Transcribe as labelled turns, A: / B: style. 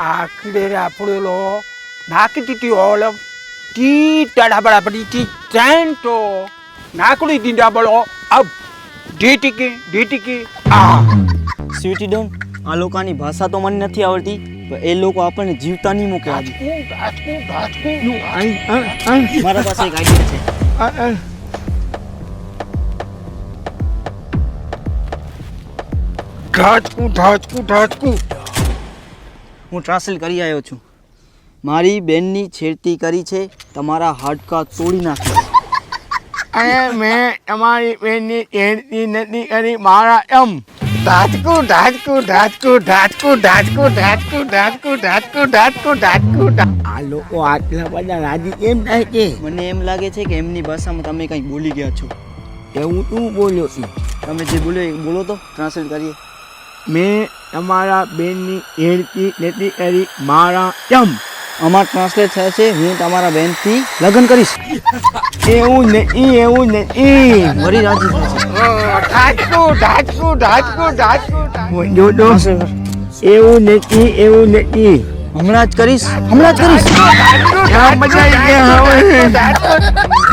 A: ఆఖరి అప్పుడు నాకు తిట్టివాళ్ళం టీ తడబడబడి టీ ట్యాంటో నాకు తింటాబలో అబ్ ડીટીકી
B: સ્વીટી ડોન આ લોકોની ભાષા તો મને નથી આવડતી પણ એ લોકો આપણને જીવતા નહીં મૂકે આજે મારા પાસે એક આઈડિયા છે
A: ઢાચકું
B: હું ટ્રાન્સલેટ કરી આવ્યો છું મારી બેનની છેડતી કરી છે તમારા હાડકા તોડી નાખ્યા
A: અને મેં તમારી બેનની છેડતી નથી કરી મારા એમ ઢાચકું આ લોકો આટલા બધા રાજી કેમ થાય છે
B: મને એમ લાગે છે કે એમની ભાષામાં તમે કંઈક બોલી ગયા છો
A: એવું તું બોલ્યો છું
B: તમે જે બોલ્યો એ બોલો તો ટ્રાન્સલેટ કરીએ
A: મેં તમારા બેનની છેડતી નથી કરી મારા એમ
B: અમાર ટ્રાન્સલેટ થાય છે હું તમારા બેનથી લગ્ન કરીશ
A: એવું નહીં
B: વળી રાજી થાય છે
A: એવું નથી
B: હમણાં જ કરીશ
A: મજા આવી ગયા હવે